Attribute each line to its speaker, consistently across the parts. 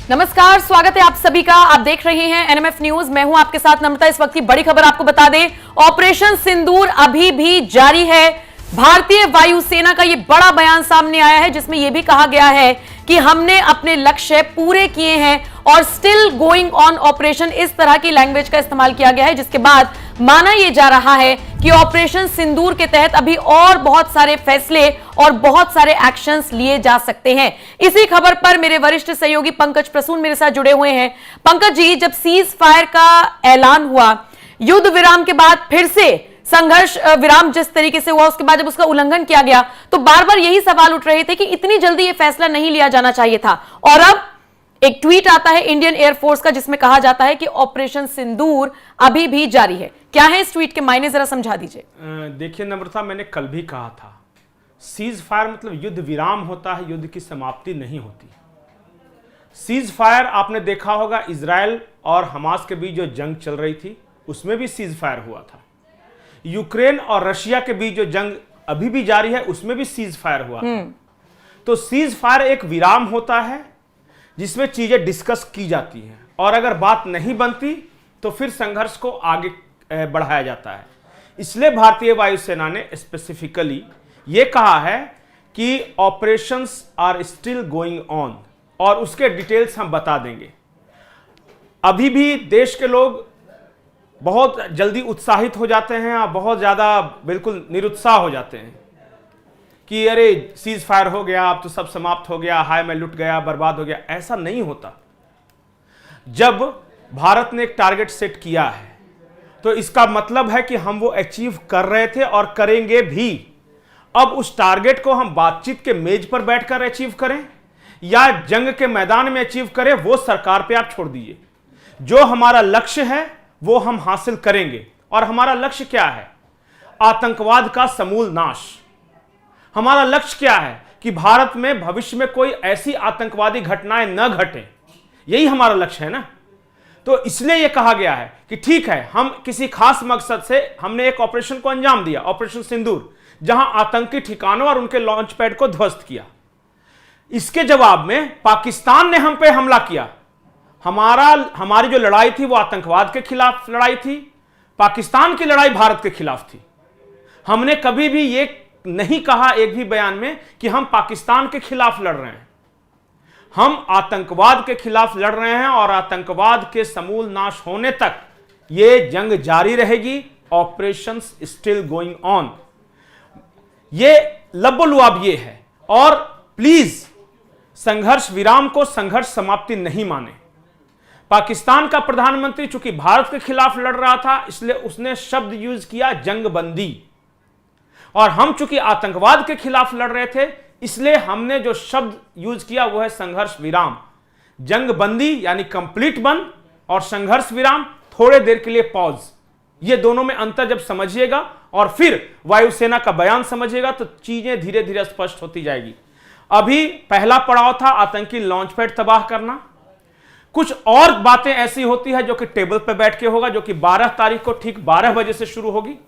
Speaker 1: नमस्कार, स्वागत है आप सभी का। आप देख रहे हैं एनएमएफ न्यूज। मैं हूं आपके साथ नम्रता। इस वक्त की बड़ी खबर आपको बता दें, ऑपरेशन सिंदूर अभी भी जारी है। भारतीय वायुसेना का यह बड़ा बयान सामने आया है जिसमें यह भी कहा गया है कि हमने अपने लक्ष्य पूरे किए हैं और स्टिल गोइंग ऑन ऑपरेशन, इस तरह की लैंग्वेज का इस्तेमाल किया गया है, जिसके बाद माना यह जा रहा है कि ऑपरेशन सिंदूर के तहत अभी और बहुत सारे फैसले और बहुत सारे एक्शंस लिए जा सकते हैं। इसी खबर पर मेरे वरिष्ठ सहयोगी पंकज प्रसून मेरे साथ जुड़े हुए हैं। पंकज जी, जब सीज फायर का ऐलान हुआ, युद्ध विराम के बाद फिर से संघर्ष विराम जिस तरीके से हुआ, उसके बाद जब उसका उल्लंघन किया गया तो बार बार यही सवाल उठ रहे थे कि इतनी जल्दी यह फैसला नहीं लिया जाना चाहिए था। और अब एक ट्वीट आता है इंडियन एयरफोर्स का जिसमें कहा जाता है कि ऑपरेशन सिंदूर अभी भी जारी है। क्या है इस ट्वीट के मायने, जरा समझा दीजिए।
Speaker 2: देखिए नम्रता, मैंने कल भी कहा था, सीज फायर मतलब युद्ध विराम होता है, युद्ध की समाप्ति नहीं होती। सीज फायर आपने देखा होगा, इजराइल और हमास के बीच जो जंग चल रही थी उसमें भी सीज फायर हुआ था। यूक्रेन और रशिया के बीच जो जंग अभी भी जारी है उसमें भी सीज फायर हुआ था। तो सीज फायर एक विराम होता है जिसमें चीजें डिस्कस की जाती हैं और अगर बात नहीं बनती तो फिर संघर्ष को आगे बढ़ाया जाता है। इसलिए भारतीय वायुसेना ने स्पेसिफिकली यह कहा है कि operations are still going on और उसके डिटेल्स हम बता देंगे। अभी भी देश के लोग बहुत जल्दी उत्साहित हो जाते हैं और बहुत ज़्यादा बिल्कुल निरुत्साह हो जाते हैं कि अरे सीज फायर हो गया, अब तो सब समाप्त हो गया, हाय मैं लुट गया, बर्बाद हो गया। ऐसा नहीं होता। जब भारत ने एक टारगेट सेट किया है तो इसका मतलब है कि हम वो अचीव कर रहे थे और करेंगे भी। अब उस टारगेट को हम बातचीत के मेज पर बैठकर अचीव करें या जंग के मैदान में अचीव करें, वो सरकार पे आप छोड़ दीजिए। जो हमारा लक्ष्य है वो हम हासिल करेंगे। और हमारा लक्ष्य क्या है? आतंकवाद का समूल नाश। हमारा लक्ष्य क्या है कि भारत में भविष्य में कोई ऐसी आतंकवादी घटनाएं न घटे। यही हमारा लक्ष्य है ना। तो इसलिए यह कहा गया है कि ठीक है, हम किसी खास मकसद से हमने एक ऑपरेशन को अंजाम दिया, ऑपरेशन सिंदूर, जहां आतंकी ठिकानों और उनके लॉन्च पैड को ध्वस्त किया। इसके जवाब में पाकिस्तान ने हम पे हमला किया। हमारी जो लड़ाई थी वो आतंकवाद के खिलाफ लड़ाई थी, पाकिस्तान की लड़ाई भारत के खिलाफ थी। हमने कभी भी ये नहीं कहा एक भी बयान में कि हम पाकिस्तान के खिलाफ लड़ रहे हैं। हम आतंकवाद के खिलाफ लड़ रहे हैं और आतंकवाद के समूल नाश होने तक यह जंग जारी रहेगी। ऑपरेशंस स्टिल गोइंग ऑन, ये लबोलुआब ये है। और प्लीज संघर्ष विराम को संघर्ष समाप्ति नहीं माने। पाकिस्तान का प्रधानमंत्री चूंकि भारत के खिलाफ लड़ रहा था इसलिए उसने शब्द यूज किया जंगबंदी, और हम चूंकि आतंकवाद के खिलाफ लड़ रहे थे इसलिए हमने जो शब्द यूज किया वो है संघर्ष विराम। जंगबंदी यानी कंप्लीट बंद और संघर्ष विराम थोड़े देर के लिए पॉज। ये दोनों में अंतर जब समझिएगा और फिर वायुसेना का बयान समझिएगा तो चीजें धीरे धीरे स्पष्ट होती जाएगी। अभी पहला पड़ाव था आतंकी लॉन्च पैड तबाह करना। कुछ और बातें ऐसी होती है जो कि टेबल पर बैठ के होगा, जो कि 12 तारीख को ठीक 12 बजे से शुरू होगी।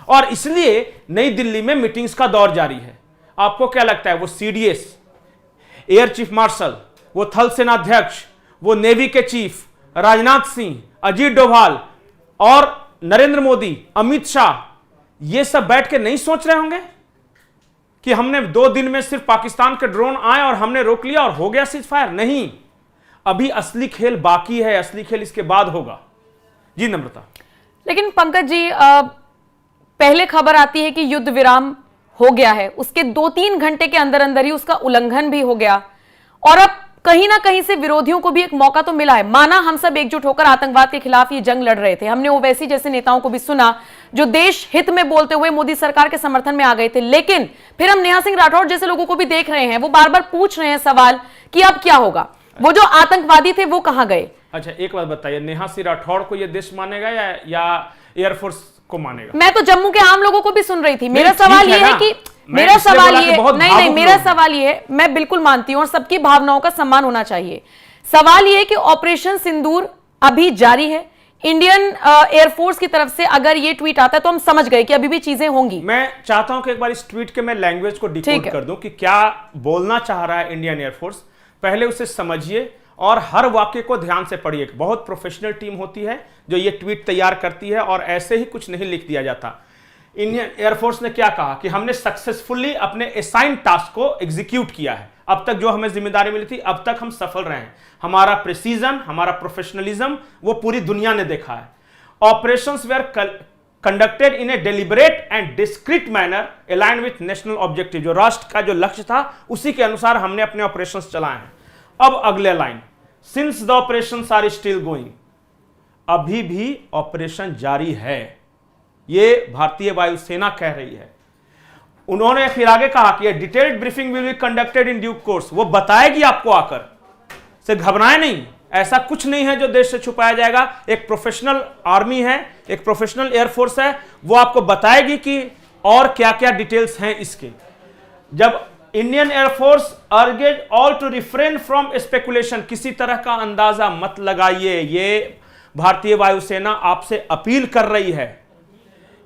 Speaker 2: और इसलिए नई दिल्ली में मीटिंग्स का दौर जारी है। आपको क्या लगता है, वो सीडीएस, एयर चीफ मार्शल, वो थल सेनाध्यक्ष, वो नेवी के चीफ राजनाथ सिंह, अजीत डोभाल और नरेंद्र मोदी, अमित शाह, ये सब बैठ के नहीं सोच रहे होंगे कि हमने 2 दिन में सिर्फ पाकिस्तान के ड्रोन आए और हमने रोक लिया और हो गया सीज फायर? नहीं, अभी असली खेल बाकी है। असली खेल इसके बाद होगा। जी नम्रता।
Speaker 1: लेकिन पंकज जी, पहले खबर आती है कि युद्ध विराम हो गया है, उसके 2-3 घंटे के अंदर अंदर ही उसका उल्लंघन भी हो गया और अब कहीं ना कहीं से विरोधियों को भी एक मौका तो मिला है। माना हम सब एकजुट होकर आतंकवाद के खिलाफ ये जंग लड़ रहे थे, हमने ओवैसी जैसे नेताओं को भी सुना जो देश हित में बोलते हुए मोदी सरकार के समर्थन में आ गए थे, लेकिन फिर हम नेहा सिंह राठौर जैसे लोगों को भी देख रहे हैं, वो बार बार पूछ रहे हैं सवाल कि अब क्या होगा, वो जो आतंकवादी थे वो कहां गए।
Speaker 2: अच्छा एक बात बताइए, नेहा सिंह राठौड़ को यह देश मानेगा या एयरफोर्स को मानेगा?
Speaker 1: मैं तो जम्मू के आम लोगों को भी सुन रही थी। मेरा सवाल ये है कि मेरा सवाल ये है, मैं बिल्कुल मानती हूं और सबकी भावनाओं का सम्मान होना चाहिए। सवाल ये है कि ऑपरेशन सिंदूर अभी जारी है। इंडियन एयरफोर्स की तरफ से अगर ये ट्वीट आता है तो हम समझ गए कि अभी भी चीजें होंगी।
Speaker 2: मैं चाहता हूं कि एक बार इस ट्वीट के मैं लैंग्वेज को डिकोड कर दूं कि क्या बोलना चाह रहा है इंडियन एयरफोर्स। पहले उसे समझिए और हर वाक्य को ध्यान से पढ़िए। बहुत प्रोफेशनल टीम होती है जो ये ट्वीट तैयार करती है और ऐसे ही कुछ नहीं लिख दिया जाता। इंडियन एयरफोर्स ने क्या कहा कि हमने सक्सेसफुली अपने असाइन टास्क को एग्जीक्यूट किया है। अब तक जो हमें जिम्मेदारी मिली थी, अब तक हम सफल रहे हैं। हमारा प्रिसीजन, हमारा प्रोफेशनलिज्म वो पूरी दुनिया ने देखा है। Operations were conducted in a deliberate and discreet manner align with national objective. जो राष्ट्र का जो लक्ष्य था उसी के अनुसार हमने अपने ऑपरेशंस चलाए हैं। अब अगले line, since the operations are still going, अभी भी ऑपरेशन जारी है, ये भारतीय वायुसेना कह रही है। उन्होंने फिर आगे कहा कि detailed briefing will be conducted in due course, वो बताएगी आपको आकर, से घबराए नहीं, ऐसा कुछ नहीं है जो देश से छुपाया जाएगा। एक प्रोफेशनल आर्मी है, एक प्रोफेशनल एयरफोर्स है, वो आपको बताएगी कि और क्या क्या डिटेल्स हैं इसके। जब Indian Air Force urges all to refrain from speculation, किसी तरह का अंदाजा मत लगाइए, ये भारतीय वायुसेना आपसे अपील कर रही है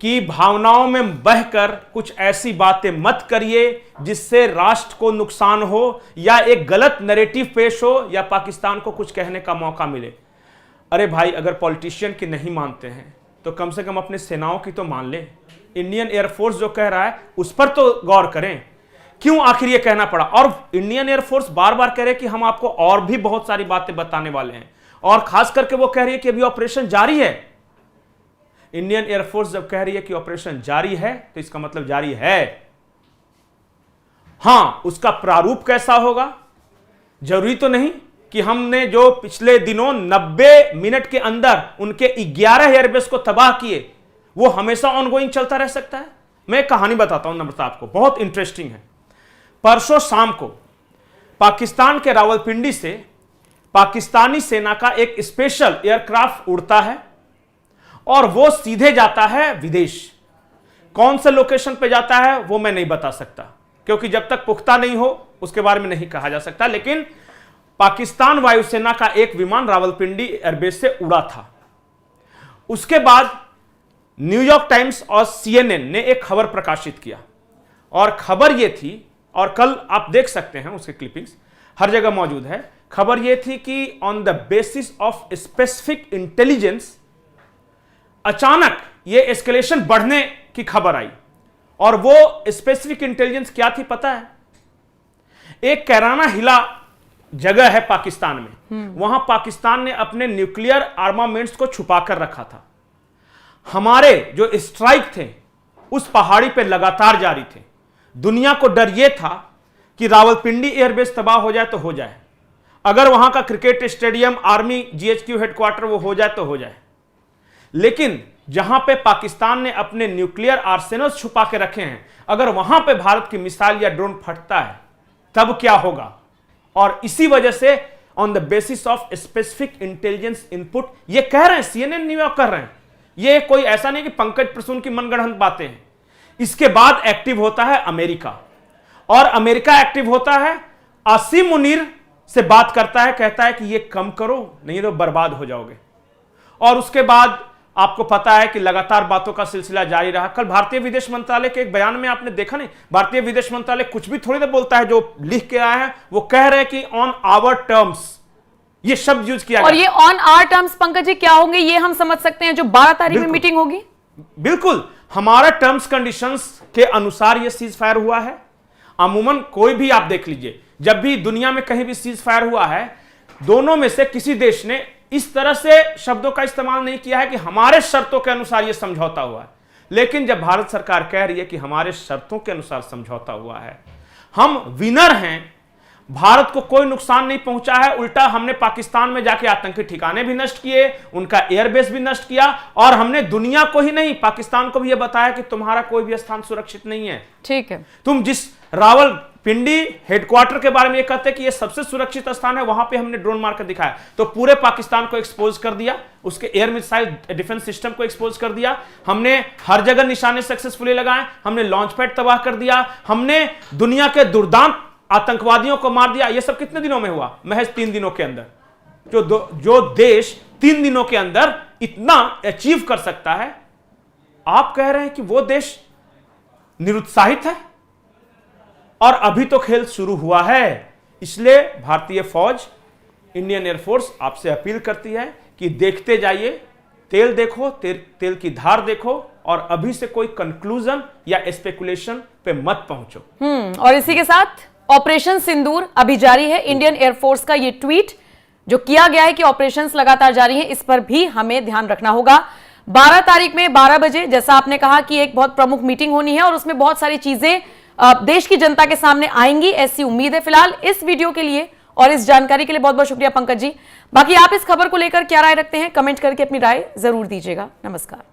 Speaker 2: कि भावनाओं में बहकर कुछ ऐसी बातें मत करिए जिससे राष्ट्र को नुकसान हो या एक गलत नैरेटिव पेश हो या पाकिस्तान को कुछ कहने का मौका मिले। अरे भाई, अगर पॉलिटिशियन की नहीं मानते हैं तो कम से कम अपने सेनाओं की तो मान ले। इंडियन एयरफोर्स जो कह रहा है उस पर तो गौर करें, क्यों आखिर ये कहना पड़ा। और इंडियन एयरफोर्स बार बार कह रहे कि हम आपको और भी बहुत सारी बातें बताने वाले हैं, और खास करके वो कह रही है कि अभी ऑपरेशन जारी है। इंडियन एयरफोर्स जब कह रही है कि ऑपरेशन जारी है तो इसका मतलब जारी है। हां, उसका प्रारूप कैसा होगा जरूरी तो नहीं कि हमने जो पिछले दिनों 90 मिनट के अंदर उनके 11 एयरबेस को तबाह किए वो हमेशा ऑनगोइंग चलता रह सकता है। मैं एक कहानी बताता हूं नम्रता आपको, बहुत इंटरेस्टिंग है। परसों शाम को पाकिस्तान के रावलपिंडी से पाकिस्तानी सेना का एक स्पेशल एयरक्राफ्ट उड़ता है और वो सीधे जाता है विदेश। कौन से लोकेशन पे जाता है वो मैं नहीं बता सकता, क्योंकि जब तक पुख्ता नहीं हो उसके बारे में नहीं कहा जा सकता। लेकिन पाकिस्तान वायुसेना का एक विमान रावलपिंडी एयरबेस से उड़ा था। उसके बाद न्यूयॉर्क टाइम्स और CNN ने एक खबर प्रकाशित किया, और खबर यह थी, और कल आप देख सकते हैं उसके क्लिपिंग्स हर जगह मौजूद है। खबर यह थी कि on the basis of specific intelligence अचानक ये एस्केलेशन बढ़ने की खबर आई। और वो स्पेसिफिक इंटेलिजेंस क्या थी पता है? एक कैराना हिला जगह है पाकिस्तान में, वहां पाकिस्तान ने अपने न्यूक्लियर आर्मामेंट्स को छुपा कर रखा था। हमारे जो स्ट्राइक थे उस पहाड़ी पे लगातार जारी थे। दुनिया को डर यह था कि रावलपिंडी एयरबेस तबाह हो जाए तो हो जाए, अगर वहां का cricket stadium, army GHQ headquarter वो हो जाए तो हो जाए। लेकिन जहां पे पाकिस्तान ने अपने न्यूक्लियर आर्सेनल्स छुपा के रखे हैं, अगर वहां पे भारत की मिसाइल या ड्रोन फटता है तब क्या होगा? और इसी वजह से on the basis of specific intelligence input, ये कह रहे हैं, CNN न्यूयॉर्क कर रहे हैं, ये कोई ऐसा नहीं कि पंकज प्रसून की मनगढ़ंत बातें हैं। इसके बाद एक्टिव होता है अमेरिका, और अमेरिका एक्टिव होता है, आसिम मुनीर से बात करता है, कहता है कि ये कम करो नहीं तो बर्बाद हो जाओगे। और उसके बाद आपको पता है कि लगातार बातों का सिलसिला जारी रहा। कल भारतीय विदेश मंत्रालय के एक बयान में आपने देखा नहीं, भारतीय विदेश मंत्रालय कुछ भी थोड़ी ना बोलता है, जो लिख के आया है वो कह रहे हैं कि ऑन आवर टर्म्स, ये शब्द यूज किया
Speaker 1: और ये on our terms Pankaj ji क्या होंगे ये हम समझ सकते हैं, जो 12 तारीख में मीटिंग होगी।
Speaker 2: बिल्कुल, हमारा टर्म्स कंडीशंस के अनुसार ये सीज फायर हुआ है। अमूमन कोई भी आप देख लीजिए, जब भी दुनिया में कहीं भी सीज फायर हुआ है, दोनों में से किसी देश ने इस तरह से शब्दों का इस्तेमाल नहीं किया है कि हमारे शर्तों के अनुसार यह समझौता हुआ है। लेकिन जब भारत सरकार कह रही है कि हमारे शर्तों के अनुसार समझौता हुआ है, हम विनर हैं, भारत को कोई नुकसान नहीं पहुंचा है, उल्टा हमने पाकिस्तान में जाके आतंकी ठिकाने भी नष्ट किए, उनका एयरबेस भी नष्ट किया, और हमने दुनिया को ही नहीं पाकिस्तान को भी यह बताया कि तुम्हारा कोई भी स्थान सुरक्षित नहीं है। ठीक है, तुम जिस रावलपिंडी हेडक्वार्टर के बारे में ये कहते हैं कि ये सबसे सुरक्षित स्थान है, वहां पे हमने ड्रोन मारकर दिखाया, तो पूरे पाकिस्तान को एक्सपोज कर दिया, उसके एयर मिसाइल डिफेंस सिस्टम को एक्सपोज कर दिया, हमने हर जगह निशाने सक्सेसफुली लगाए, हमने लॉन्च पैड तबाह कर दिया, हमने दुनिया के दुर्दांत आतंकवादियों को मार दिया। ये सब कितने दिनों में हुआ? महज 3 दिनों के अंदर। जो देश 3 दिनों के अंदर इतना अचीव कर सकता है, आप कह रहे हैं कि वो देश निरुत्साहित है? और अभी तो खेल शुरू हुआ है। इसलिए भारतीय फौज इंडियन एयरफोर्स आपसे अपील करती है कि देखते जाइए, तेल देखो, तेल की धार देखो और अभी से कोई कंक्लूजन या स्पेकुलेशन पे मत पहुंचो।
Speaker 1: और इसी के साथ ऑपरेशन सिंदूर अभी जारी है। इंडियन एयरफोर्स का ये ट्वीट जो किया गया है कि ऑपरेशंस लगातार जारी हैं, इस पर भी हमें ध्यान रखना होगा। 12 तारीख में 12 बजे जैसा आपने कहा कि एक बहुत प्रमुख मीटिंग होनी है और उसमें बहुत सारी चीजें देश की जनता के सामने आएंगी, ऐसी उम्मीद है। फिलहाल इस वीडियो के लिए और इस जानकारी के लिए बहुत बहुत शुक्रिया पंकज जी। बाकी आप इस खबर को लेकर क्या राय रखते हैं, कमेंट करके अपनी राय जरूर दीजिएगा। नमस्कार।